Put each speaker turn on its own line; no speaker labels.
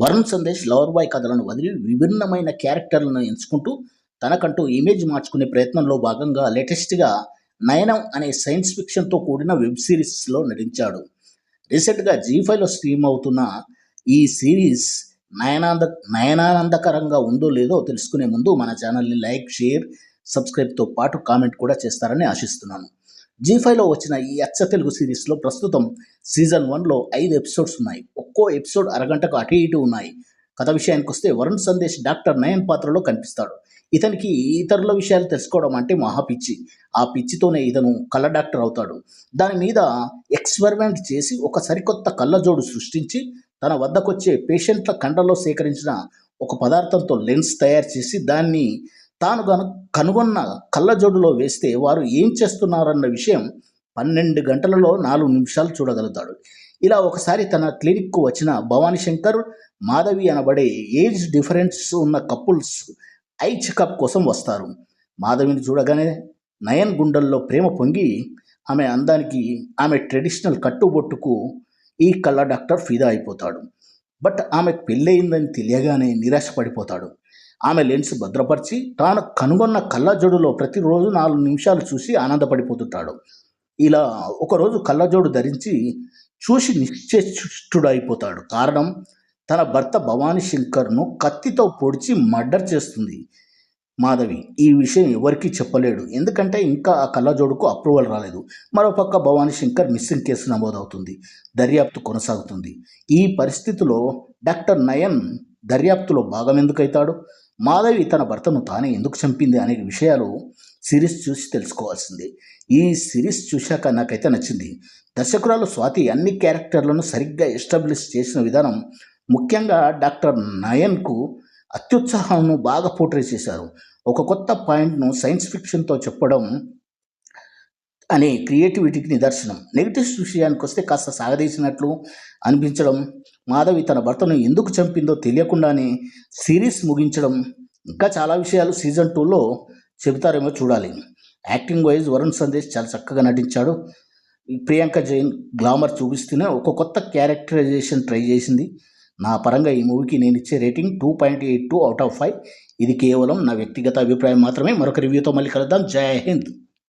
Varun Sandesh lover boy కథలను వదిలి విభిన్నమైన క్యారెక్టర్లను ఎంచుకుంటూ తనకంటూ ఇమేజ్ మార్చుకునే ప్రయత్నంలో భాగంగా లేటెస్ట్గా నయనం అనే సైన్స్ ఫిక్షన్తో కూడిన వెబ్ సిరీస్లో నటించాడు. రీసెంట్గా జీ5లో స్ట్రీమ్ అవుతున్న ఈ సిరీస్ నయనాంద నయనానందకరంగా ఉందో లేదో తెలుసుకునే ముందు మన ఛానల్ని లైక్, షేర్, సబ్స్క్రైబ్తో పాటు కామెంట్ కూడా చేస్తారని ఆశిస్తున్నాను. జీ5లో వచ్చిన ఈ అచ్చ తెలుగు సిరీస్లో ప్రస్తుతం సీజన్ 1లో 5 ఎపిసోడ్స్ ఉన్నాయి. ఒక్కో ఎపిసోడ్ అరగంటకు అటు ఇటు ఉన్నాయి. కథ విషయానికి వస్తే వరుణ్ సందేశ్ డాక్టర్ నయన్ పాత్రలో కనిపిస్తాడు. ఇతనికి ఇతరుల విషయాలు తెలుసుకోవడం అంటే మహా పిచ్చి. ఆ పిచ్చితోనే ఇతను కళ్ళ డాక్టర్ అవుతాడు. దాని మీద ఎక్స్పెరిమెంట్ చేసి ఒక సరికొత్త కళ్ళజోడు సృష్టించి తన వద్దకొచ్చే పేషెంట్ల కండలో సేకరించిన ఒక పదార్థంతో లెన్స్ తయారు చేసి దాన్ని తాను కనుగొన్న కళ్ళజోడులో వేస్తే వారు ఏం చేస్తున్నారన్న విషయం 12 గంటలలో 4 నిమిషాలు చూడగలుగుతాడు. ఇలా ఒకసారి తన క్లినిక్కు వచ్చిన భవానీ శంకర్, మాధవి అనబడే ఏజ్ డిఫరెన్స్ ఉన్న కపుల్స్ ఐ చెకప్ కోసం వస్తారు. మాధవిని చూడగానే నయన్ గుండెల్లో ప్రేమ పొంగి ఆమె అందానికి, ఆమె ట్రెడిషనల్ కట్టుబొట్టుకు ఈ కళ్ళ డాక్టర్ ఫిదా అయిపోతాడు. బట్ ఆమెకు పెళ్ళయిందని తెలియగానే నిరాశపడిపోతాడు. ఆమె లెన్స్ భద్రపరిచి తాను కనుగొన్న కళ్ళజోడులో ప్రతిరోజు 4 నిమిషాలు చూసి ఆనందపడిపోతుంటాడు. ఇలా ఒకరోజు కళ్ళజోడు ధరించి చూసి నిశ్చేష్టుడైపోతాడు. కారణం, తన భర్త భవానీ శంకర్ను కత్తితో పొడిచి మర్డర్ చేస్తుంది మాధవి. ఈ విషయం ఎవరికీ చెప్పలేడు, ఎందుకంటే ఇంకా ఆ కళ్ళజోడుకు అప్రూవల్ రాలేదు. మరోపక్క భవానీ శంకర్ మిస్సింగ్ కేసు నమోదవుతుంది. దర్యాప్తు కొనసాగుతుంది. ఈ పరిస్థితిలో డాక్టర్ నయన్ దర్యాప్తులో భాగం ఎందుకైతాడు? మాధవి తన భర్తను తానే ఎందుకు చంపింది అనే విషయాలు సిరీస్ చూసి తెలుసుకోవాల్సిందే. ఈ సిరీస్ చూశాక నాకైతే నచ్చింది. దర్శకురాలు స్వాతి అన్ని క్యారెక్టర్లను సరిగ్గా ఎస్టాబ్లిష్ చేసిన విధానం, ముఖ్యంగా డాక్టర్ నయన్కు అత్యుత్సాహాన్ని బాగా పోర్ట్రే చేశారు. ఒక కొత్త పాయింట్ను సైన్స్ ఫిక్షన్తో చెప్పడం అనే క్రియేటివిటీకి నిదర్శనం. నెగిటివ్స్ విషయానికి వస్తే కాస్త సాగదీసినట్లు అనిపించడం, మాధవి తన భర్తను ఎందుకు చంపిందో తెలియకుండానే సిరీస్ ముగించడం, ఇంకా చాలా విషయాలు సీజన్ 2లో చెబుతారేమో చూడాలి. యాక్టింగ్ వైజ్ వరుణ్ సందేశ్ చాలా చక్కగా నటించాడు. ప్రియాంక జైన్ గ్లామర్ చూపిస్తూనే ఒక కొత్త క్యారెక్టరైజేషన్ ట్రై చేసింది. నా పరంగా ఈ మూవీకి నేను ఇచ్చే రేటింగ్ 2.82 out of 5. ఇది కేవలం నా వ్యక్తిగత అభిప్రాయం మాత్రమే. మరొక రివ్యూతో మళ్ళీ కలుద్దాం. జై హింద్.